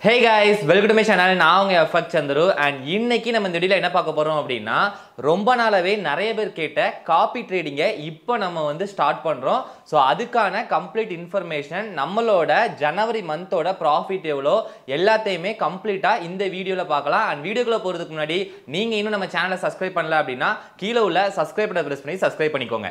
Hey guys, welcome to my channel. நான் உங்க எஃபக் Chandru and இன்னைக்கு நம்ம இந்த வீடியோல என்ன பார்க்க போறோம் அப்படினா ரொம்ப நாளாவே நிறைய பேர் கேட்ட காப்பி ட்ரேடிங்கை இப்போ நம்ம வந்து ஸ்டார்ட் பண்றோம். சோ அதுக்கான கம்ப்ளீட் இன்ஃபர்மேஷன் நம்மளோட ஜனவரி மந்தோட ப்ராஃபிட் எவ்வளோ எல்லாத்தையுமே கம்ப்ளீட்டா இந்த வீடியோல பார்க்கலாம். and வீடியோக்குள்ள போறதுக்கு முன்னாடி நீங்க இன்னும் நம்ம சேனலை சப்ஸ்கிரைப் பண்ணல அப்படினா கீழ உள்ள சப்ஸ்கிரைப் பட்டனை பிரஸ் பண்ணி சப்ஸ்கிரைப் பண்ணிக்கோங்க.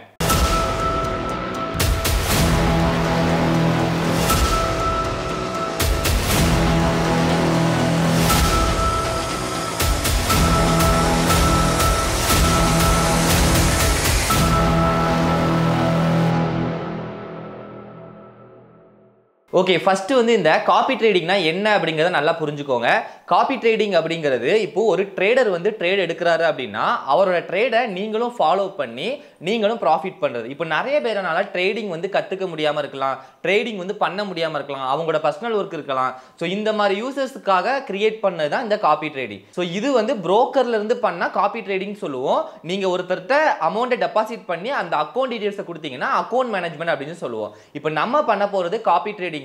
ஓகே, ஃபர்ஸ்ட் வந்து இந்த காப்பி ட்ரேடிங்னா என்ன அப்படிங்கறத நல்லா புரிஞ்சுக்கோங்க. காப்பி ட்ரேடிங் அப்படிங்கிறது இப்போ ஒரு ட்ரேடர் வந்து ட்ரேட் எடுக்கிறாரு அப்படின்னா அவரோட ட்ரேடை நீங்களும் ஃபாலோ பண்ணி நீங்களும் ப்ராஃபிட் பண்றது. இப்போ நிறைய பேரனால ட்ரேடிங் வந்து கத்துக்க முடியாம இருக்கலாம், ட்ரேடிங் வந்து பண்ண முடியாம இருக்கலாம், அவங்களோட பர்சனல் ஒர்க் இருக்கலாம். ஸோ இந்த மாதிரி யூசர்ஸ்க்காக கிரியேட் பண்ணது தான் இந்த காப்பி ட்ரேடிங். ஸோ இது வந்து புரோக்கர்ல இருந்து பண்ணா காப்பி ட்ரேடிங் சொல்லுவோம். நீங்க ஒருத்தர்கிட்ட அமௌண்ட்டை டெபாசிட் பண்ணி அந்த அக்கௌண்ட் டீடைல்ஸை கொடுத்தீங்கன்னா அக்கௌண்ட் மேனேஜ்மெண்ட் அப்படின்னு சொல்லுவோம். இப்போ நம்ம பண்ண போறது காப்பி ட்ரேடிங்.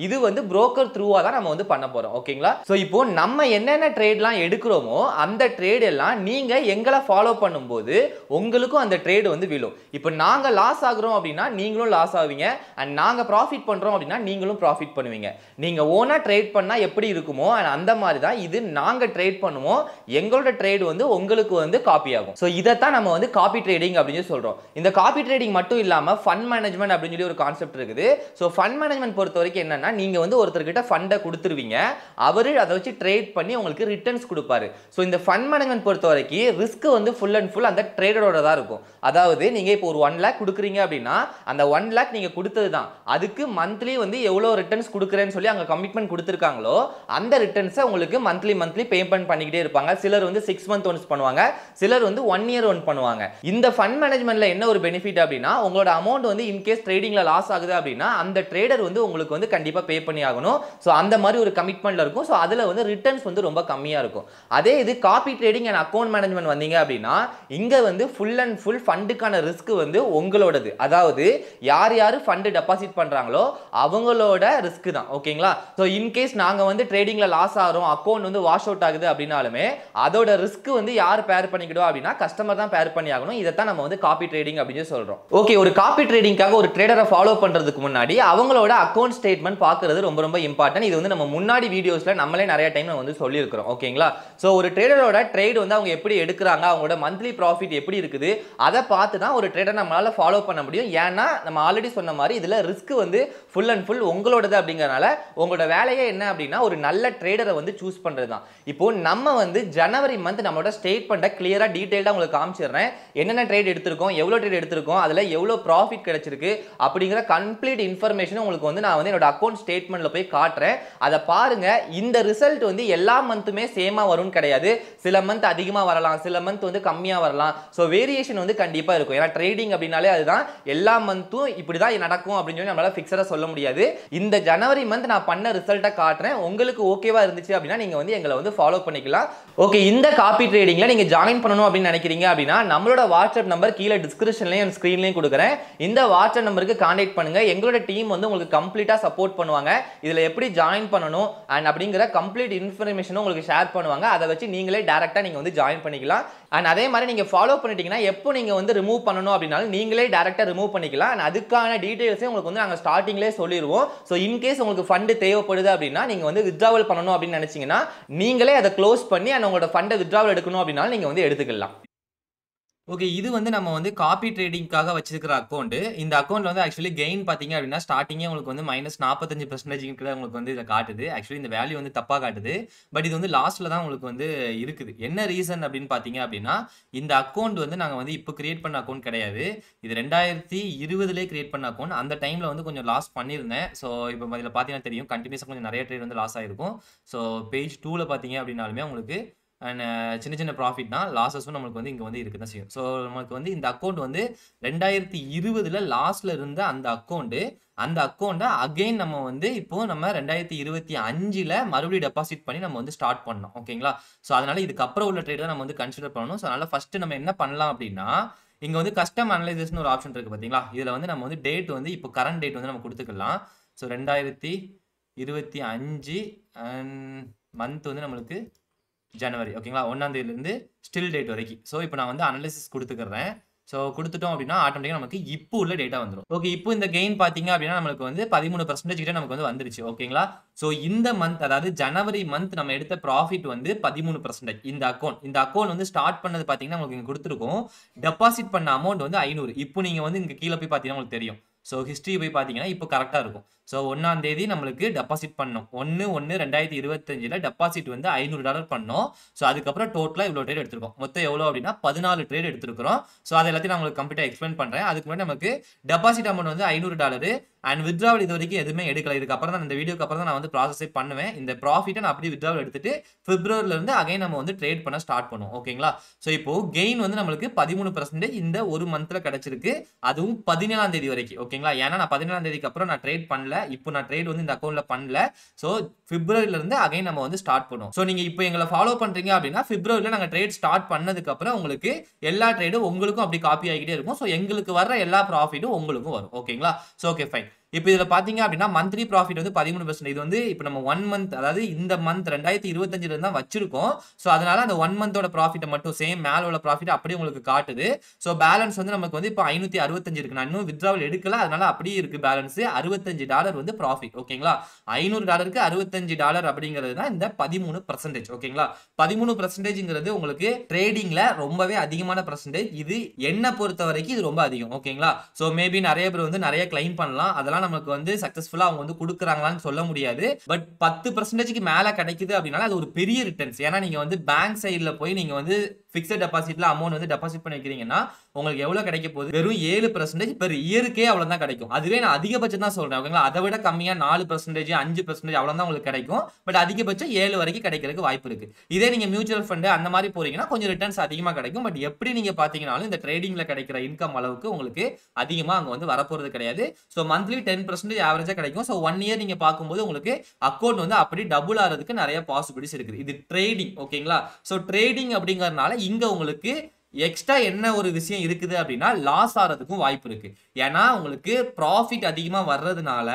இது வந்து புரோக்கர் த்ரூவா தான் நம்ம வந்து பண்ண போறோம். ஓகேங்களா? சோ இப்போ நம்ம என்னென்ன ட்ரேட்லாம் எடுக்கிறோமோ அந்த ட்ரேட் எல்லாம் நீங்க எங்களை ஃபாலோ பண்ணும்போது உங்களுக்கும் அந்த ட்ரேட் வந்து விழும். இப்போ நாங்க லாஸ் ஆகுறோம் அப்படின்னா நீங்களும் லாஸ் ஆவீங்க, அண்ட் நாங்க ப்ராஃபிட் பண்றோம் அப்படின்னா நீங்களும் ப்ராஃபிட் பண்ணுவீங்க. நீங்க ஓனா ட்ரேட் பண்ணா எப்படி இருக்குமோ அந்த மாதிரி தான் இது நாங்க ட்ரேட் பண்ணுவோம். எங்களோட ட்ரேட் வந்து உங்களுக்கு வந்து காப்பி ஆகும். சோ இதைத்தான் நம்ம வந்து காப்பி ட்ரேடிங் அப்படின்னு சொல்றோம். இந்த காப்பி ட்ரேடிங் மட்டும் இல்லாம ஃபண்ட் மேனேஜ்மெண்ட் அப்படின்னு சொல்லி ஒரு கான்செப்ட் இருக்குது. சோ ஃபண்ட் மேனேஜ்மெண்ட் பொறுத்த வரைக்கும் என்னன்னா நீங்க வந்து ஒருத்தர்கிட்ட ஃபண்டை கொடுத்துருவீங்க, அவரு அதை வச்சு ட்ரேட் பண்ணி உங்களுக்கு ரிட்டர்ன்ஸ் கொடுப்பாரு. ஸோ இந்த ஃபண்ட் மேனேஜ்மெண்ட் பொறுத்த வரைக்கும் ரிஸ்க் வந்து ஃபுல் அண்ட் ஃபுல் அந்த ட்ரேடரோட தான் இருக்கும். அதாவது நீங்க இப்போ ஒரு 1 lakh கொடுக்குறீங்க அப்படின்னா அந்த 1 lakh நீங்க கொடுத்தது தான், அதுக்கு மந்த்லி வந்து எவ்வளோ ரிட்டர்ன்ஸ் கொடுக்குறேன்னு சொல்லி அங்கே கமிட்மெண்ட் கொடுத்துருக்காங்களோ அந்த ரிட்டர்ன்ஸை உங்களுக்கு மந்த்லி பேமெண்ட் பண்ணிக்கிட்டே இருப்பாங்க. சிலர் வந்து 6 months ஒன்ஸ் பண்ணுவாங்க, சிலர் வந்து 1 year ஒன் பண்ணுவாங்க. இந்த ஃபண்ட் மேனேஜ்மெண்ட்ல என்ன ஒரு பெனிஃபிட் அப்படின்னா உங்களோட அமௌண்ட் வந்து இன்கேஸ் ட்ரேடிங்ல லாஸ் ஆகுது அப்படின்னா அந்த ட்ரேடர் வந்து உங்களுக்கு வந்து கண்டிப்பா பே பண்ணி ஆகணும். சோ அந்த மாதிரி ஒரு கமிட்மெண்ட்ல இருக்கும். சோ அதுல வந்து ரிட்டர்ன்ஸ் வந்து ரொம்ப கம்மியா இருக்கும். அதே இது copy trading and account management வந்தீங்க அப்படின்னா இங்க வந்து ஃபுல் அண்ட் ஃபுல் ஃபண்டுக்கான ரிஸ்க் வந்து உங்களோடது. அதாவது யார் யாரு ஃபண்ட் டெபாசிட் பண்றாங்களோ அவங்களோட ரிஸ்க் தான். ஓகேங்களா? சோ இன்கேஸ் நாங்க வந்து ட்ரேடிங்ல லாஸ் ஆகிறோம், அக்கவுண்ட் வந்து வாஷ் அவுட் ஆகுது அப்படின்னாலுமே அதோட ரிஸ்க் வந்து யார் பேர் பண்ணிக்கிட்டோம் அப்படின்னா கஸ்டமர் தான் பேர் பண்ணி ஆகணும். இதைத்தான் நம்ம வந்து காப்பி ட்ரேடிங் அப்படின்னு சொல்றோம். ஓகே, ஒரு காப்பி ட்ரேடிங்காக ஒரு ட்ரேடரை ஃபாலோ பண்றதுக்கு முன்னாடி அவங்களோட அக்கவுண்ட் ஸ்டேட்மெண்ட் பார்க்கிறது ரொம்ப ரொம்ப இம்பார்ட்டன்ட். இது வந்து நம்ம முன்னாடி வீடியோஸ்ல நம்மளே நிறைய டைம் வந்து சொல்லியிருக்கிறோம். ஓகேங்களா? சோ ஒரு ட்ரேடரோட ட்ரேட் வந்து அவங்க எப்படி எடுக்கிறாங்க, அவங்களோட மந்த்லி ப்ராஃபிட் எப்படி இருக்குது அதை பார்த்து தான் ஒரு ட்ரேடர் நம்மளால ஃபாலோ பண்ண முடியும். ஏன்னா நம்ம ஆல்ரெடி சொன்ன மாதிரி இதுல ரிஸ்க் வந்து ஃபுல் அண்ட் ஃபுல் உங்களோடது அப்படிங்கறனால உங்களோட வேலையே என்ன அப்படின்னா ஒரு நல்ல ட்ரேடரை வந்து சூஸ் பண்றது தான். இப்போ நம்ம வந்து ஜனவரி மந்த் நம்மளோட ஸ்டேட்மெண்ட்டை கிளியரா டீடைல்டா உங்களுக்கு காமிச்சிடுறேன். என்னென்ன ட்ரேட் எடுத்திருக்கோம், எவ்வளவு ட்ரேட் எடுத்திருக்கோம், அதுல எவ்வளவு ப்ராஃபிட் கிடைச்சிருக்கு அப்படிங்கிற கம்ப்ளீட் இன்ஃபர்மேஷன் உங்களுக்கு வந்து நான் வந்து என்னோட அக்கவுண்ட் ஸ்டேட்மெண்ட்ல போய் காட்டுறேன். அதை பாருங்க. இந்த ரிசல்ட் வந்து எல்லா மந்த்துமே சேமா வரும்னு கிடையாது. சில மந்த் அதிகமா வரலாம், சில மந்த் வந்து கம்மியா வரலாம். சோ வேரியேஷன் வந்து கண்டிப்பா இருக்கும். ஏன்னா ட்ரேடிங் அப்படினாலே அதுதான் எல்லா மந்த்தும் இப்படிதான் நடக்கும் அப்படின்னு சொல்லி நம்மளால ஃபிக்ஸடா சொல்ல முடியாது. இந்த ஜனவரி மந்த் நான் பண்ண ரிசல்ட்டை காட்டுறேன். உங்களுக்கு ஓகேவா இருந்துச்சு அப்படின்னா நீங்க வந்து எங்களை வந்து ஃபாலோ பண்ணிக்கலாம். ஓகே, இந்த காப்பி ட்ரேடிங்ல நீங்க ஜாயின் பண்ணணும் அப்படின்னு நினைக்கிறீங்க அப்படின்னா நம்மளோட வாட்ஸ்அப் நம்பர் கீழே டிஸ்கிரிப்ஷன்லயும் ஸ்கிரீன்லயும் கொடுக்குறேன். இந்த வாட்ஸ்அப் நம்பருக்கு கான்டாக்ட் பண்ணுங்க. எங்களோட டீம் வந்து உங்களுக்கு கம்ப்ளீட்டா சப்போர்ட் பண்ணுவாங்க. இதுல எப்படி ஜாயின் பண்ணணும் அண்ட் அப்படிங்கிற கம்ப்ளீட் இன்ஃபர்மேஷனும் உங்களுக்கு ஷேர் பண்ணுவாங்க. அதை வச்சு நீங்களே டைரக்டா நீங்க வந்து ஜாயின் பண்ணிக்கலாம். அண்ட் அதே மாதிரி நீங்க ஃபாலோ பண்ணிட்டீங்கன்னா எப்போ நீங்க வந்து ரிமூவ் பண்ணணும் அப்படினாலும் நீங்களே டைரக்டா ரிமூவ் பண்ணிக்கலாம். அண்ட் அதுக்கான டீடைல்ஸே உங்களுக்கு வந்து நாங்க ஸ்டார்டிங்லேயே சொல்லிடுவோம். ஸோ இன்கேஸ் உங்களுக்கு ஃபண்ட் தேவைப்படுது அப்படின்னா நீங்க வந்து வித்ட்ராவல் பண்ணணும் அப்படின்னு நினைச்சீங்கன்னா நீங்களே அதை க்ளோஸ் பண்ணி அண்ட் உங்களோட ஃபண்டை வித்ட்ராவல் எடுக்கணும் அப்படின்னாலும் நீங்க வந்து எடுத்துக்கலாம். ஓகே, இது வந்து நம்ம வந்து காப்பி ட்ரேடிங்காக வச்சிருக்கிற அக்கௌண்ட். இந்த அக்கௌண்ட்ல வந்து ஆக்சுவலி கெயின் பாத்தீங்க அப்படின்னா ஸ்டார்டிங்கே உங்களுக்கு வந்து -45% உங்களுக்கு வந்து இதை காட்டுது. ஆக்சுவலி இந்த வேல்யூ வந்து தப்பா காட்டுது. பட் இது வந்து லாஸ்ட்ல தான் உங்களுக்கு வந்து இருக்குது. என்ன ரீசன் அப்படின்னு பாத்தீங்க அப்படின்னா இந்த அக்கௌண்ட் வந்து நாங்க வந்து இப்போ கிரியேட் பண்ண அக்கௌண்ட் கிடையாது. இது 2020 கிரியேட் பண்ண அக்கௌண்ட். அந்த டைம்ல வந்து கொஞ்சம் லாஸ் பண்ணியிருந்தேன். ஸோ இப்போ இதில் பார்த்தீங்கன்னா தெரியும் கண்டினியூஸாக கொஞ்சம் நிறைய ட்ரேட் வந்து லாஸ் ஆயிருக்கும். ஸோ பேஜ் 2ல பார்த்தீங்க அப்படின்னாலுமே உங்களுக்கு அண்ட் சின்ன சின்ன ப்ராஃபிட் தான், லாஸஸும் நம்மளுக்கு வந்து இங்கே வந்து இருக்குது தான் செய்யும். ஸோ நமக்கு வந்து இந்த அக்கௌண்ட் வந்து 2020 லாஸ்ட்ல இருந்த அந்த அக்கௌண்ட்டை அகெயின் நம்ம வந்து இப்போ நம்ம 2025 மறுபடியும் டெபாசிட் பண்ணி நம்ம வந்து ஸ்டார்ட் பண்ணோம். ஓகேங்களா? ஸோ அதனால இதுக்கப்புறம் உள்ள ட்ரேட் தான் நம்ம வந்து கன்சிடர் பண்ணணும். ஸோ அதனால ஃபர்ஸ்ட் நம்ம என்ன பண்ணலாம் அப்படின்னா இங்க வந்து கஸ்டம் அனலைசஸ்னு ஒரு ஆப்ஷன் இருக்கு பாத்தீங்களா? இதுல வந்து நம்ம வந்து டேட் வந்து இப்போ கரண்ட் டேட் வந்து நம்ம கொடுத்துக்கலாம். ஸோ 2000 25 அண்ட் மந்த் வந்து நம்மளுக்கு ஜனவரி. ஓகேங்களா, 1ஆம் தேதியிலேருந்து ஸ்டில் டேட் வரைக்கும். ஸோ இப்போ நான் வந்து அனலிசிஸ் கொடுத்துக்கிறேன். ஸோ கொடுத்துட்டோம் அப்படின்னா ஆட்டோமேட்டிக்காக நமக்கு இப்போ உள்ள டேட்டா வந்துடும். ஓகே, இப்போ இந்த கெயின் பார்த்தீங்க அப்படின்னா நம்மளுக்கு வந்து 13% கிட்ட நமக்கு வந்து வந்துருச்சு. ஓகேங்களா, ஸோ இந்த மந்த் அதாவது ஜனவரி மந்த் நம்ம எடுத்த ப்ராஃபிட் வந்து 13%. இந்த அக்கௌண்ட் வந்து ஸ்டார்ட் பண்ணது பார்த்தீங்கன்னா உங்களுக்கு இங்கே கொடுத்துருக்கோம். டெபாசிட் பண்ண அமௌண்ட் வந்து 500. இப்போ நீங்கள் வந்து இங்கே கீழே போய் பார்த்தீங்கன்னா உங்களுக்கு தெரியும். ஸோ ஹிஸ்ட்ரி போய் பார்த்தீங்கன்னா இப்போ கரெக்டாக இருக்கும். ஸோ 1ஆம் தேதி நம்மளுக்கு டெபாசிட் பண்ணோம். 1/1/2025 டெபாசிட் வந்து $500 பண்ணோம். ஸோ அதுக்கப்புறம் டோட்டலாக இவ்வளோ ட்ரேட் எடுத்திருக்கோம். மொத்தம் எவ்வளோ அப்படின்னா 14 ட்ரேட் எடுத்திருக்கிறோம். ஸோ அது எல்லாத்தையும் நான் உங்களுக்கு கம்ப்ளீட்டாக எக்ஸ்பிளைன் பண்ணுறேன். அதுக்கு முன்னாடி நமக்கு டெபாசிட் அமௌண்ட் வந்து $500 அண்ட் வித்ட்ராவல் இது வரைக்கும் எதுவுமே எடுக்கல. இதுக்கப்புறம் தான் இந்த வீடியோக்கு அப்புறம் தான் நான் வந்து ப்ராசஸே பண்ணுவேன். இந்த ப்ராஃபிட்டை நான் அப்படியே வித்ட்ராவல் எடுத்துட்டு பிப்ரவரியிலேருந்து அகைன் நம்ம வந்து ட்ரேட் பண்ண ஸ்டார்ட் பண்ணுவோம். ஓகேங்களா, ஸோ இப்போ கெயின் வந்து நம்மளுக்கு 13% இந்த ஒரு மந்த்ல கிடைச்சிருக்கு. அதுவும் 17ஆம் தேதி வரைக்கும். ஓகேங்களா, ஏன்னா நான் 17ஆம் தேதிக்கு அப்புறம் நான் ட்ரேட் பண்ணல. இப்போ நான் ட்ரேட் வந்து இந்த அக்கௌண்ட்ல பண்ணல. ஸோ பிப்ரவரியிலேருந்து அகைன் நம்ம வந்து ஸ்டார்ட் பண்ணுவோம். ஸோ நீங்க இப்போ எங்களை ஃபாலோ பண்றீங்க அப்படின்னா பிப்ரவரியில் நாங்கள் ட்ரேட் ஸ்டார்ட் பண்ணதுக்கு அப்புறம் உங்களுக்கு எல்லா ட்ரேடும் உங்களுக்கும் அப்படி காப்பி ஆகிட்டே இருக்கும். ஸோ எங்களுக்கு வர்ற எல்லா ப்ராஃபிட்டும் உங்களுக்கும் வரும். ஓகேங்களா, ஸோ ஓகே ஃபைன். இப்போ இதில் பார்த்தீங்க அப்படின்னா மந்த்லி ப்ராஃபிட் வந்து 13%. இது வந்து இப்போ நம்ம 1 மந்த் அதாவது இந்த மந்த் 2025 தான் வச்சிருக்கோம். ஸோ அதனால அந்த 1 மந்தோட ப்ராஃபிட்டை மட்டும் சேம் மேல உள்ள ப்ராஃபிட் அப்படியே உங்களுக்கு காட்டுது. ஸோ பேலன்ஸ் வந்து நமக்கு வந்து இப்போ 565 இருக்கு. நான் இன்னும் வித்ட்ராவல் எடுக்கல, அதனால அப்படியே இருக்கு பேலன்ஸ். $65 வந்து ப்ராஃபிட். ஓகேங்களா, $500க்கு $65 அப்படிங்கிறது தான் இந்த 13%. ஓகேங்களா, 13%ங்கிறது உங்களுக்கு ட்ரேடிங்ல ரொம்பவே அதிகமான பர்சன்டேஜ். இது என்ன பொறுத்த வரைக்கும் இது ரொம்ப அதிகம். ஓகேங்களா, ஸோ மேபி நிறைய பேர் வந்து நிறைய கிளைம் பண்ணலாம். அதெல்லாம் நமக்கு வந்து சக்சஸ்ஃபுல்லா அவங்க வந்து கொடுக்குறாங்களான்னு சொல்ல முடியாது. பட் 10%க்கு மேல கிடைக்குது அப்படின்னால அது ஒரு பெரிய ரிட்டர்ன்ஸ். ஏன்னா நீங்க வந்து பேங்க் சைட்ல போய் நீங்க வந்து பிக்ஸட் டெபாசிட்ல அமௌண்ட் வந்து டெபாசிட் பண்ணி வைக்கிறீங்கன்னா உங்களுக்கு எவ்வளவு கிடைக்க போகுது? வெறும் 7% பெர் இயருக்கே அவ்வளவுதான் கிடைக்கும். அதுவே நான் அதிகபட்சம் தான் சொல்றேன். ஓகேங்களா, அதை விட கம்மியா 4%, 5% அவ்வளவுதான் உங்களுக்கு கிடைக்கும். பட் அதிகபட்சம் 7 வரைக்கும் கிடைக்கிறதுக்கு வாய்ப்பு இருக்கு. இதே நீங்க மியூச்சுவல் ஃபண்ட் அந்த மாதிரி போறீங்கன்னா கொஞ்சம் ரிட்டர்ன்ஸ் அதிகமா கிடைக்கும். பட் எப்படி நீங்க பாத்தீங்கன்னாலும் இந்த ட்ரேடிங்ல கிடைக்கிற இன்கம் அளவுக்கு உங்களுக்கு அதிகமா அங்க வந்து வரப்போறது கிடையாது. ஸோ மந்த்லி 10% ஆவரேஜா கிடைக்கும். ஸோ 1 இயர் நீங்க பார்க்கும்போது உங்களுக்கு அக்கௌண்ட் வந்து அப்படி டபுள் ஆகிறதுக்கு நிறைய பாசிபிலிட்டிஸ் இருக்குது. இது ட்ரேடிங். ஓகேங்களா, ஸோ ட்ரேடிங் அப்படிங்கறதுனால இங்க உங்களுக்கு எக்ஸ்ட்ரா என்ன ஒரு விஷயம் இருக்குது அப்படின்னா லாஸ் ஆகிறதுக்கும் வாய்ப்பு இருக்கு. ஏன்னா உங்களுக்கு ப்ராஃபிட் அதிகமா வர்றதுனால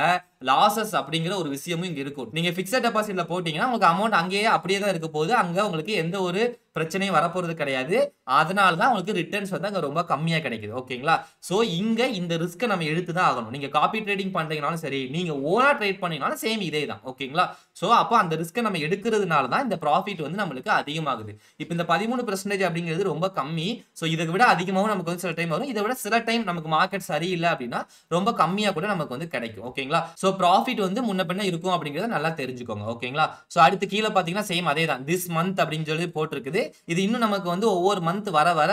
லாசஸ் அப்படிங்கிற ஒரு விஷயமும் இங்க இருக்கும். நீங்க பிக்ஸட் டெபாசிட்ல போட்டீங்கன்னா உங்களுக்கு அமௌண்ட் அங்கேயே அப்படியே தான் இருக்க போகுது. அங்க உங்களுக்கு எந்த ஒரு பிரச்சனையும் வரப்போறது கிடையாது. அதனால தான் உங்களுக்கு ரிட்டர்ன்ஸ் வந்து அங்க ரொம்ப கம்மியா கிடைக்குது. ஓகேங்களா, சோ இங்க இந்த ரிஸ்க்கை நம்ம எடுத்து தான் ஆகணும். நீங்க காப்பி ட்ரேடிங் பண்றீங்கனாலும் சரி, நீங்க ஓனா ட்ரேட் பண்ணீங்கனாலும் சேம் இதே தான். ஓகேங்களா, சோ அப்போ அந்த ரிஸ்க்கை நம்ம எடுக்கிறதுனால தான் இந்த ப்ராஃபிட் வந்து நம்மளுக்கு அதிகமாகுது. இப்போ இந்த 13% அப்படிங்கிறது ரொம்ப கம்மி. சோ இதை விட அதிகமாகவும் நமக்கு வந்து சில டைம் வரும். இதை விட சில டைம் நமக்கு மார்க்கெட் சரியில்லை அப்படின்னா ரொம்ப கம்மியா கூட நமக்கு வந்து கிடைக்கும். ஓகேங்களா, சோ ப்ராஃபிட் வந்து முன்ன பின்ன இருக்கும் அப்படிங்கறத நல்லா தெரிஞ்சுக்கோங்க. ஓகேங்களா, சோ அடுத்து கீழே பாத்தீங்கன்னா சேம் அதே தான். திஸ் மந்த் அப்படின்னு சொல்லி போட்டிருக்குது. இது இன்னும் நமக்கு வந்து ஒவ்வொரு மந்த் வர வர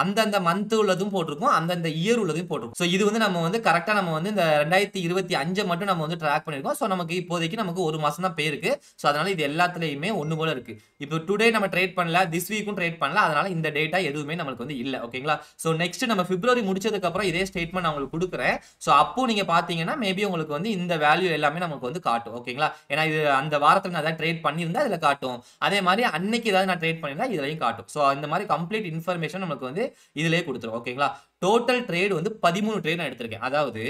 அந்தந்த மந்த் உள்ளதும் போட்டிருக்கும், அந்தந்த இயர் உள்ளதையும் போட்டிருக்கும். ஸோ இது வந்து நம்ம வந்து கரெக்டாக நம்ம வந்து இந்த 2025 மட்டும் நம்ம வந்து ட்ராக் பண்ணியிருக்கோம். ஸோ நமக்கு இப்போதைக்கு நமக்கு ஒரு மாசம் தான் போயிருக்கு. ஸோ அதனால இது எல்லாத்துலயுமே ஒன்று போல இருக்கு. இப்போ டுடே நம்ம ட்ரேட் பண்ணல, திஸ் வீக்கும் ட்ரேட் பண்ணல, அதனால இந்த டேட்டா எதுவுமே நமக்கு வந்து இல்லை. ஓகேங்களா, ஸோ நெக்ஸ்ட் நம்ம பிப்ரவரி முடிச்சதுக்கு அப்புறம் இதே ஸ்டேட்மெண்ட் நான் உங்களுக்கு கொடுக்குறேன். ஸோ அப்போ நீங்க பாத்தீங்கன்னா மேபி உங்களுக்கு வந்து இந்த வேல்யூ எல்லாமே நமக்கு வந்து காட்டும். ஓகேங்களா, ஏன்னா இது அந்த வாரத்தில் நான் ஏதாவது ட்ரேட் பண்ணியிருந்தா இதுல காட்டும். அதே மாதிரி அன்னைக்கு ஏதாவது நான் ட்ரேட் பண்ணியிருந்தா இதுலையும் காட்டும். ஸோ இந்த மாதிரி கம்ப்ளீட் இன்ஃபர்மேஷன் நமக்கு வந்து இதுலயே கொடுத்துரும். ஓகேங்களா, டோட்டல் ட்ரேட் வந்து 13 ட்ரேட் நான் எடுத்திருக்கேன். அதாவது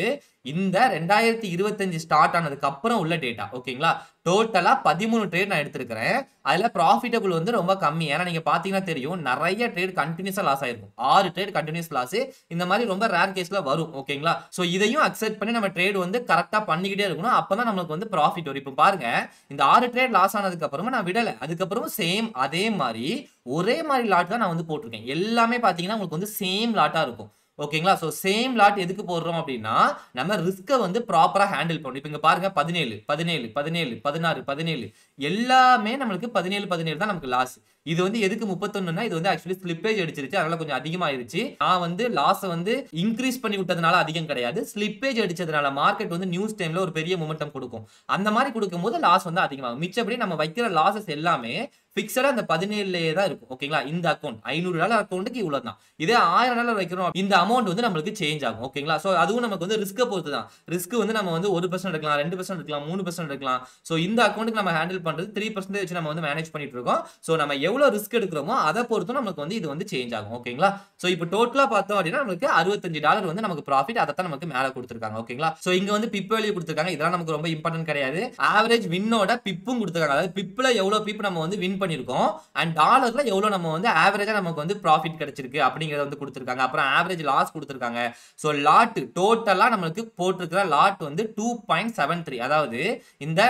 இந்த 2025 ஸ்டார்ட் ஆனதுக்கு அப்புறம் உள்ள டேட்டா. ஓகேங்களா, டோட்டலா 13 ட்ரேட் நான் எடுத்திருக்கிறேன். அதுல ப்ராஃபிட்டபிள் வந்து ரொம்ப கம்மி. ஏன்னா நீங்க பாத்தீங்கன்னா தெரியும் நிறைய ட்ரேட் கண்டினியூஸா லாஸ் ஆயிருக்கும். 6 ட்ரேட் கண்டினியூஸ் லாஸ் இந்த மாதிரி ரொம்ப ரேர் கேஸ்ல வரும். ஓகேங்களா, சோ இதையும் அக்செப்ட் பண்ணி நம்ம ட்ரேட் வந்து கரெக்டா பண்ணிக்கிட்டே இருக்கணும். அப்பதான் நமக்கு வந்து ப்ராஃபிட் வரும். இப்போ பாருங்க, இந்த 6 ட்ரேட் லாஸ் ஆனதுக்கு அப்புறமா நான் விடல. அதுக்கப்புறம் சேம் அதே மாதிரி ஒரே மாதிரி லாட் தான் நான் வந்து போட்டிருக்கேன். எல்லாமே பாத்தீங்கன்னா உங்களுக்கு வந்து சேம் லாட்டா இருக்கும். ஓகேங்களா, சோ சேம் லாட் எதுக்கு போடுறோம் அப்படின்னா நம்ம ரிஸ்கை வந்து ப்ராப்பரா ஹேண்டில் பண்ணணும். இப்போ இங்க பாருங்க 17 17 17 16 17 எல்லாமே நம்மளுக்கு 17 தான் நமக்கு லாஸ். இது வந்து எதுக்கு 31ன்னா இது வந்து ஆக்சுவலி ஸ்லிப்பேஜ் அடிச்சிருச்சு, அதனால கொஞ்சம் அதிகமாயிருச்சு. நான் வந்து லாஸை வந்து இன்க்ரீஸ் பண்ணி விட்டதுனால அதிகம் கிடையாது, ஸ்லிப்பேஜ் அடிச்சதுனால மார்க்கெட் வந்து நியூஸ் டைம்ல ஒரு பெரிய மொமெண்டம் கொடுக்கும். அந்த மாதிரி கொடுக்கும்போது லாஸ் வந்து அதிகமாகும். மிச்சப்படி நம்ம வைக்கிற லாசஸ் எல்லாமே பிக்ஸடா அந்த 17லயே தான் இருக்கும். ஓகேங்களா, இந்த அக்கௌண்ட் $500 அக்கௌண்ட்டுக்கு இவ்வளவு தான். இதே $1000 வைக்கிறோம், இந்த அமௌண்ட் வந்து நம்மளுக்கு சேஞ்ச் ஆகும். ஓகேங்களா, சோ அதுவும் நமக்கு வந்து ரிஸ்க் பொறுத்து தான். ரிஸ்க் வந்து நம்ம வந்து 1% எடுக்கலாம், 2% எடுக்கலாம், 3% எடுக்கலாம். சோ இந்த அக்கௌண்ட்டுக்கு நம்ம ஹேண்டில் பண்றது 3% வச்சு நம்ம வந்து மேனேஜ் பண்ணிட்டு இருக்கோம். சோ நம்ம எவ்வளவு ரிஸ்க் எடுக்கிறோமோ அதை பொறுத்து நமக்கு வந்து இது வந்து சேஞ்ச் ஆகும். ஓகேங்களா? சோ இப்போ டோட்டலா பார்த்தோம் அப்படின்னா நமக்கு $65 வந்து நமக்கு ப்ராஃபிட், அதை தான் நமக்கு மேல கொடுத்திருக்காங்க. ஓகேங்களா? சோ இங்க வந்து பிப் வேல்யூ கொடுத்திருக்காங்க. இதெல்லாம் நமக்கு ரொம்ப இம்பார்ட்டன்ட் கிடையாது. ஆவரேஜ் வின்னோட பிப்பும் கொடுத்திருக்காங்க. அதாவது பிப்ல எவ்வளவு பிப் நம்ம வந்து வின் பண்ணிருக்கோம் அண்ட் டாலர்ல எவ்வளவு நம்ம வந்து ஆவரேஜா நமக்கு வந்து ப்ராஃபிட் கிடைச்சிருக்கு அப்படிங்கறத வந்து கொடுத்திருக்காங்க. அப்புறம் ஆவரேஜ் லாஸ் கொடுத்திருக்காங்க. சோ லாட் டோட்டலா நமக்கு போட்டிருக்கிற லாட் வந்து 2.73. அதாவது இந்த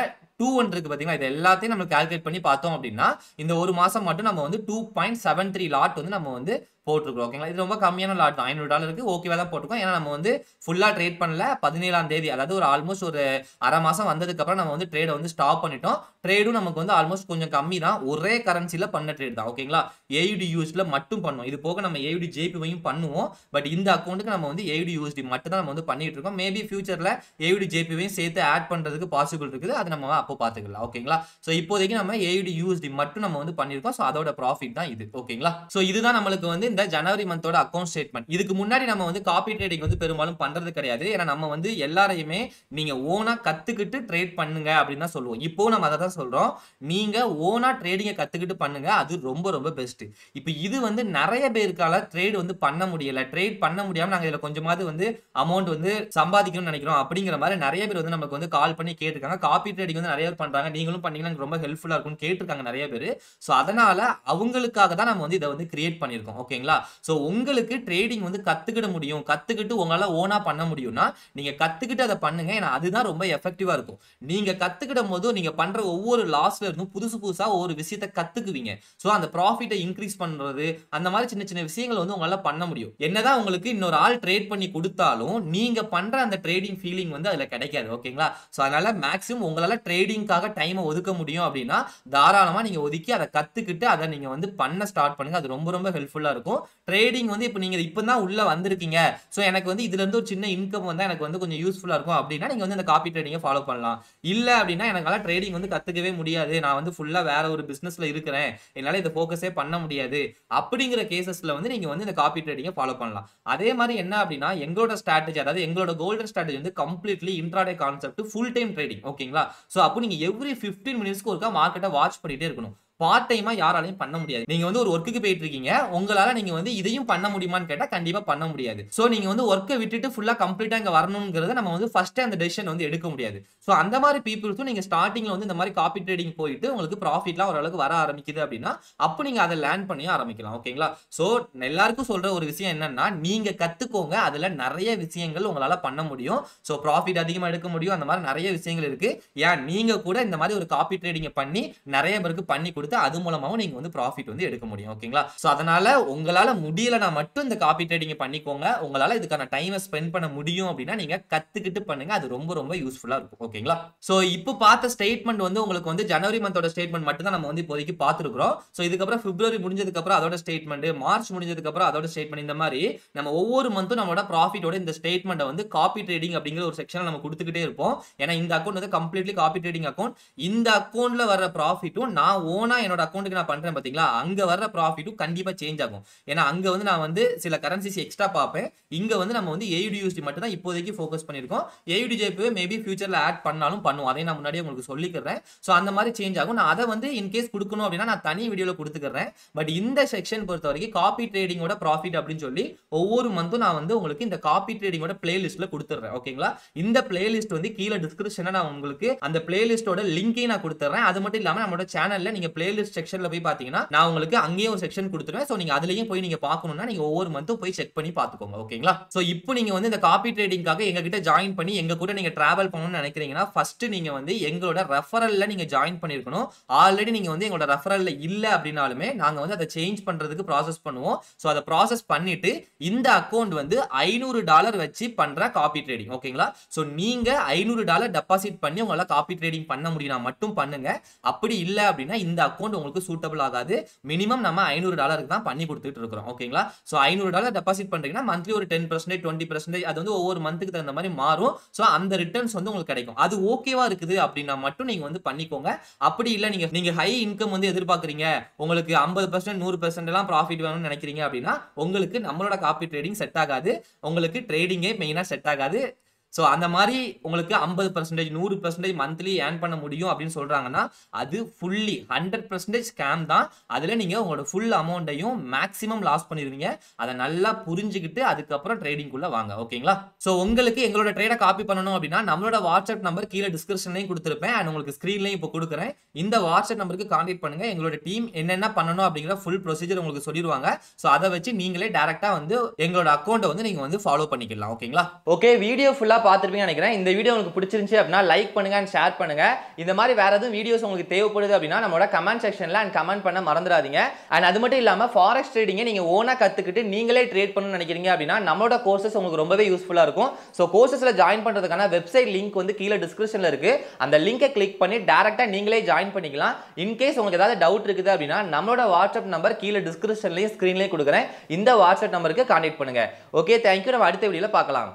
2 இருக்கு பாத்தீங்களா, இது எல்லாத்தையும் நம்ம கால்குலேட் பண்ணி பார்த்தோம் அப்படின்னா இந்த ஒரு மாசம் மட்டும் நம்ம வந்து 2.73 லாட் வந்து நம்ம வந்து போட்டுருக்கோம். ஓகேங்களா? இது ரொம்ப கம்மியான லாட் தான். $500 ஓகேவா தான் போட்டுருக்கோம். ஏன்னா நம்ம வந்து ஃபுல்லா ட்ரேட் பண்ணல. 17ஆம் தேதி, அதாவது ஒரு ஆல்மோஸ்ட் ஒரு அரை மாசம் வந்ததுக்கு அப்புறம் நம்ம வந்து ட்ரேட வந்து ஸ்டாப் பண்ணிட்டோம். ட்ரேடும் நமக்கு வந்து ஆல்மோஸ்ட் கொஞ்சம் கம்மி தான். ஒரே கரன்சில பண்ண ட்ரேட் தான். ஓகேங்களா? AUD USD மட்டும் பண்ணோம். இது போக நம்ம AUD JPYயும் பண்ணுவோம். பட் இந்த அக்கவுண்ட்டுக்கு நம்ம வந்து AUD USD மட்டும் தான் நம்ம வந்து பண்ணிட்டு இருக்கோம். மேபி ஃபியூச்சர்ல AUD JPYயும் சேர்த்து ஆட் பண்றதுக்கு பாசிபிள் இருக்குது. அது நம்ம அப்போ பாத்துக்கலாம். ஓகேங்களா? சோ இப்போதைக்கு நம்ம AUD USD மட்டும் நம்ம வந்து பண்ணிருக்கோம். சோ அதோட ப்ராஃபிட் தான் இது. ஓகேங்களா? சோ இதுதான் நம்மளுக்கு வந்து இந்த ஜனவரி மந்தோட அக்கவுண்ட் ஸ்டேட்மெண்ட். இதுக்கு முன்னாடி நம்ம வந்து காப்பி ட்ரேடிங் வந்து பெரும்பாலும் பண்றது கிடையாது. ஏன்னா நம்ம வந்து எல்லாரையுமே நீங்க ஓனா கத்துக்கிட்டு ட்ரேட் பண்ணுங்க அப்படின்னு தான் சொல்லுவோம். இப்போ நம்ம அதை தான் சொல்றோம். நீங்க ஓனா ட்ரேடிங்கை கத்துக்கிட்டு பண்ணுங்க. அது ரொம்ப ரொம்ப பெஸ்ட். இப்போ இது வந்து நிறைய பேருக்கால ட்ரேட் வந்து பண்ண முடியல. ட்ரேட் பண்ண முடியாம நாங்க இதுல கொஞ்சமாவது வந்து அமௌண்ட் வந்து சம்பாதிக்கணும்னு நினைக்கிறோம் அப்படிங்கிற மாதிரி நிறைய பேர் வந்து நமக்கு வந்து கால் பண்ணி கேட்டிருக்காங்க. காப்பி ட்ரேடிங் வந்து நிறைய பேர் பண்றாங்க. நீங்களும் பண்ணீங்கன்னா எனக்கு ரொம்ப ஹெல்ப்ஃபுல்லா இருக்கும்னு கேட்டிருக்காங்க நிறைய பேர். சோ அதனால அவங்களுக்காக தான் நம்ம வந்து இதை வந்து கிரியேட் பண்ணியிருக்கோம். ஓகேங்களா? சோ உங்களுக்கு ட்ரேடிங் வந்து கத்துக்கிட முடியும், கத்துக்கிட்டு உங்களால ஓனா பண்ண முடியும்னா நீங்க கத்துக்கிட்டு அதை பண்ணுங்க. ஏன்னா அதுதான் ரொம்ப எஃபெக்டிவா இருக்கும். நீங்க கத்துக்கிடும் போது நீங்க பண்ற ஒவ்வொரு லாஸ்ல இருந்தும் புதுசு புதுசா ஒரு விஷயத்தை கத்துக்குவீங்க. சோ அந்த ப்ராஃபிட்டை இன்க்ரீஸ் பண்றது, அந்த மாதிரி சின்ன சின்ன விஷயங்கள் வந்து உங்களால பண்ண முடியும். என்னதான் உங்களுக்கு இன்னொரு ஆள் ட்ரேட் பண்ணி கொடுத்தாலும் நீங்க பண்ற அந்த ட்ரேடிங் ஃபீலிங் வந்து அதுல கிடைக்காது. ஓகேங்களா? சோ அதனால மேக்ஸிமம் உங்களால ட்ரேடிங்காக டைமை ஒதுக்க முடியும் அப்படின்னா தாராளமா நீங்க ஒதுக்கி அதை கத்துக்கிட்டு அதை நீங்க வந்து பண்ண ஸ்டார்ட் பண்ணுங்க. அது ரொம்ப ரொம்ப ஹெல்ப்ஃபுல்லா இருக்கும். ட்ரேடிங் வந்து இப்போ நீங்க இப்பதான் உள்ள வந்திருக்கீங்க, சோ எனக்கு வந்து இதுல இருந்து ஒரு சின்ன இன்கம் வந்தா எனக்கு வந்து கொஞ்சம் யூஸ்ஃபுல்லா இருக்கும் அப்படின்னா நீங்க வந்து இந்த காப்பி ட்ரேடிங்கை ஃபாலோ பண்ணலாம். இல்ல அப்படின்னா என்னால ட்ரேடிங் வந்து கத்துக்கவே முடியாது, நான் வந்து ஃபுல்லா வேற ஒரு பிசினஸ்ல இருக்கிறேன், என்னால இதை ஃபோக்கஸே பண்ண முடியாது அப்படிங்கிற கேசஸ்ல வந்து நீங்க வந்து இந்த காப்பி ட்ரேடிங்கை ஃபாலோ பண்ணலாம். அதே மாதிரி என்ன அப்படின்னா எங்களோட ஸ்ட்ராட்டஜி, அதாவது எங்களோட கோல்டன் ஸ்ட்ராட்டஜி வந்து completely intraday concept, full time trading. ஓகேங்களா? சோ அப்போ நீங்க எவ்ரி 15 மினிட்ஸ்க்கு ஒருக்கா மார்க்கெட்டை வாட்ச் பண்ணிட்டே இருக்கணும். பார்ட் டைமா யாராலையும் பண்ண முடியாது. நீங்க வந்து ஒரு ஒர்க்குக்கு போயிட்டு இருக்கீங்க, உங்களால நீங்க வந்து இதையும் பண்ண முடியுமான்னு கேட்டா கண்டிப்பா பண்ண முடியாது. சோ நீங்க வந்து ஒர்க்கை விட்டுட்டு ஃபுல்லா கம்ப்ளீட்டா இங்க வரணும்ங்கறத நம்ம வந்து ஃபர்ஸ்ட் அந்த டெசிஷன் வந்து எடுக்க முடியாது. சோ அந்த மாதிரி பீப்பிள்ஸும் நீங்க ஸ்டார்டிங்ல வந்து இந்த மாதிரி காப்பி ட்ரேடிங் போயிட்டு உங்களுக்கு ப்ராஃபிட்லாம் ஓரளவுக்கு வர ஆரம்பிக்குது அப்படின்னா அப்போ நீங்க அதை லேர்ன் பண்ணி ஆரம்பிக்கலாம். ஓகேங்களா? சோ எல்லாருக்கும் சொல்ற ஒரு விஷயம் என்னன்னா நீங்க கத்துக்கோங்க. அதுல நிறைய விஷயங்கள் உங்களால பண்ண முடியும். சோ ப்ராஃபிட் அதிகமா எடுக்க முடியும். அந்த மாதிரி நிறைய விஷயங்கள் இருக்கு. ஏன் நீங்க கூட இந்த மாதிரி ஒரு காப்பி ட்ரேடிங் பண்ணி நிறைய பேருக்கு பண்ணி கொடுத்து அது மூலமாவும் நீங்க வந்து ப்ராஃபிட் வந்து எடுக்க முடியும். ஓகேங்களா? சோ அதனால உங்களால முடியலனா மட்டும் இந்த காப்பி ட்ரேடிங் பண்ணிக்கோங்க. உங்களால இதுக்கான டைமை ஸ்பெண்ட் பண்ண முடியும் அப்படின்னா நீங்க கத்துக்கிட்டு பண்ணுங்க. அது ரொம்ப ரொம்ப யூஸ்ஃபுல்லா இருக்கும். ஓகேங்களா? சோ இப்போ பார்த்த ஸ்டேட்மெண்ட் வந்து உங்களுக்கு வந்து ஜனவரி மந்தோட ஸ்டேட்மெண்ட் மட்டும் தான் நம்ம வந்து இப்போதைக்கு பார்த்துருக்கோம். சோ இதுக்கப்புறம் பிப்ரவரி முடிஞ்சதுக்கு அப்புறம் அதோட ஸ்டேட்மெண்ட், மார்ச் முடிஞ்சதுக்கு அப்புறம் அதோட ஸ்டேட்மெண்ட், இந்த மாதிரி நம்ம ஒவ்வொரு மந்தும் நம்மளோட ப்ராஃபிட்டோட இந்த ஸ்டேட்மெண்ட்டை வந்து காப்பி ட்ரேடிங் அப்படிங்கிற ஒரு செக்ஷன்ல நம்ம கொடுத்துக்கிட்டே இருப்போம். ஏன்னா இந்த அக்கௌண்ட் வந்து கம்ப்ளீட்லி காப்பி ட்ரேடிங் அக்கௌண்ட். இந்த அக்கௌண்ட்ல வர ப்ராஃபிட்டும் நான் ஓனா என்னோட அக்கௌண்ட்டுக்கு நான் பண்றேன் பாத்தீங்களா, அங்க வர்ற ப்ராஃபிட்டும் கண்டிப்பா சேஞ்ச் ஆகும். ஏன்னா அங்க வந்து நான் வந்து சில கரன்சிஸ் எக்ஸ்ட்ரா பார்ப்பேன். இங்க வந்து நம்ம வந்து AUD USD மட்டும் தான் இப்போதைக்கு ஃபோக்கஸ் பண்ணிருக்கோம். AUD JPY மேபி ஃபியூச்சர்ல ஆட் பண்ணாலும் பண்ணுவோம். அதை நான் முன்னாடியே உங்களுக்கு சொல்லிக்கிறேன். சோ அந்த மாதிரி சேஞ்ச் ஆகும். நான் அதை வந்து இன் கேஸ் கொடுக்கணும் அப்படின்னா நான் தனி வீடியோல கொடுத்துக்கிறேன். பட் இந்த செக்ஷன் பொறுத்த வரைக்கும் காப்பி ட்ரேடிங்கோட ப்ராஃபிட் அப்படின்னு சொல்லி ஒவ்வொரு மந்தும் நான் வந்து உங்களுக்கு இந்த காப்பி ட்ரேடிங்கோட பிளேலிஸ்ட்ல கொடுத்துறேன். ஓகேங்களா? இந்த பிளேலிஸ்ட் வந்து கீழே டிஸ்கிரிப்ஷன்ல நான் உங்களுக்கு அந்த பிளேலிஸ்டோட லிங்கையும் நான் கொடுத்துறேன். அது மட்டும் இல்லாம நம்மளோட சேனல்ல நீங்க பிளேலிஸ்ட் செக்ஷன்ல போய் பாத்தீங்கன்னா நான் உங்களுக்கு அங்கேயே ஒரு செக்ஷன் கொடுத்துருவேன். சோ நீங்க அதுலயும் போய் நீங்க பார்க்கணும்னா நீங்க ஒவ்வொரு மந்தும் போய் செக் பண்ணி பாத்துக்கோங்க. ஓகேங்களா? சோ இப்போ நீங்க வந்து இந்த காப்பி ட்ரேடிங்காக எங்க கிட்ட ஜாயின் பண்ணி எங்க கூட நீங்க டிராவல் பண்ணணும்னு நினைக்கிறீங்கன்னா ஃபர்ஸ்ட் நீங்க வந்து எங்களோட ரெஃபரல்ல நீங்க ஜாயின் பண்ணிருக்கணும். ஆல்ரெடி நீங்க வந்து எங்களோட ரெஃபரல்ல இல்ல அப்படினாலுமே நாங்க வந்து அதை சேஞ்ச் பண்றதுக்கு ப்ராசஸ் பண்ணுவோம். சோ அதை ப்ராசஸ் பண்ணிட்டு இந்த அக்கவுண்ட் வந்து $500 வச்சு பண்ற காப்பி ட்ரேடிங். ஓகேங்களா? சோ நீங்க $500 டெபாசிட் பண்ணி உங்களால காப்பி ட்ரேடிங் பண்ண முடியும்னா மட்டும் பண்ணுங்க. அப்படி இல்ல அப்படின்னா இந்த அக்கவுண்ட் உங்களுக்கு சூட்டபிள் ஆகாது. மினிமம் நம்ம $500 தான் பண்ணி கொடுத்துட்டு இருக்கோம். ஓகேங்களா? சோ $500 டெபாசிட் பண்றீங்கன்னா மந்த்லி ஒரு 10% 20% அது வந்து ஒவ்வொரு மந்த்துக்கு தகுந்த மாதிரி மாறும். சோ அந்த ரிட்டர்ன்ஸ் வந்து உங்களுக்கு கிடைக்கும். அது ஓகேவா இருக்குது அப்படின்னா மட்டும் நீங்க வந்து பண்ணிக்கோங்க. அப்படி இல்ல நீங்க ஹை இன்கம் வந்து எதிர்பார்க்கறீங்க, உங்களுக்கு 50% 100% எல்லாம் ப்ராஃபிட் வேணும்னு நினைக்கிறீங்க அப்படின்னா உங்களுக்கு நம்மளோட காப்பி ட்ரேடிங் செட் ஆகாது. உங்களுக்கு ட்ரேடிங்கே மெயினா செட் ஆகாது. ஸோ அந்த மாதிரி உங்களுக்கு 50%, 100% மந்த்லி ஏர்ன் பண்ண முடியும் அப்படின்னு சொல்றாங்கன்னா அது ஃபுல்லி 100% ஸ்கேம் தான். அதுல நீங்க உங்களோட ஃபுல் அமௌண்ட்டையும் மேக்ஸிமம் லாஸ் பண்ணிருவீங்க. அதை நல்லா புரிஞ்சுக்கிட்டு அதுக்கப்புறம் ட்ரேடிங்குள்ள வாங்க. ஓகேங்களா? ஸோ உங்களுக்கு எங்களோட ட்ரேடை காப்பி பண்ணணும் அப்படின்னா நம்மளோட வாட்ஸ்அப் நம்பர் கீழே டிஸ்கிரிப்ஷன்லையும் கொடுத்துருப்பேன் அண்ட் உங்களுக்கு ஸ்க்ரீன்லையும் இப்போ கொடுக்குறேன். இந்த வாட்ஸ்அப் நம்பருக்கு கான்டாக்ட் பண்ணுங்க. எங்களோட டீம் என்னென்ன பண்ணணும் அப்படிங்கிற ஃபுல் ப்ரொசீஜர் உங்களுக்கு சொல்லிடுவாங்க. ஸோ அதை வச்சு நீங்களே டேரக்டா வந்து எங்களோட அக்கௌண்ட்டை வந்து நீங்க வந்து ஃபாலோ பண்ணிக்கலாம். ஓகேங்களா? ஓகே, வீடியோ ஃபுல்லா பார்த்துருப்பீங்கன்னு நினைக்கிறேன். இந்த வீடியோ உங்களுக்கு பிடிச்சிருந்துச்சு அப்படின்னா லைக் பண்ணுங்க அண்ட் ஷேர் பண்ணுங்க. இந்த மாதிரி வேற எதுவும் வீடியோஸ் உங்களுக்கு தேவைப்படுது அப்படின்னா நம்மளோட கமெண்ட் செக்ஷன்ல அண்ட் கமெண்ட் பண்ண மறந்துடாதீங்க. அண்ட் அது மட்டும் இல்லாம ஃபாரெக்ஸ் ட்ரேடிங்கை நீங்க ஓனா கத்துக்கிட்டு நீங்களே ட்ரேட் பண்ணணும்னு நினைக்கிறீங்க அப்படின்னா நம்மளோட கோர்சஸ் உங்களுக்கு ரொம்பவே யூஸ்ஃபுல்லா இருக்கும். ஸோ கோர்சஸ்ல ஜாயின் பண்றதுக்கான வெப்சைட் லிங்க் வந்து கீழே டிஸ்கிரிப்ஷன்ல இருக்கு. அந்த லிங்கை கிளிக் பண்ணி டைரக்டா நீங்களே ஜாயின் பண்ணிக்கலாம். இன்கேஸ் உங்களுக்கு ஏதாவது டவுட் இருக்குது அப்படின்னா நம்மளோட வாட்ஸ்அப் நம்பர் கீழே டிஸ்கிரிப்ஷன்லயும் ஸ்கிரீன்லயும் கொடுக்குறேன். இந்த வாட்ஸ்அப் நம்பருக்கு கான்டாக்ட் பண்ணுங்க. Okay, thank you. நம்ம அடுத்த வீடியோல பார்க்கலாம்.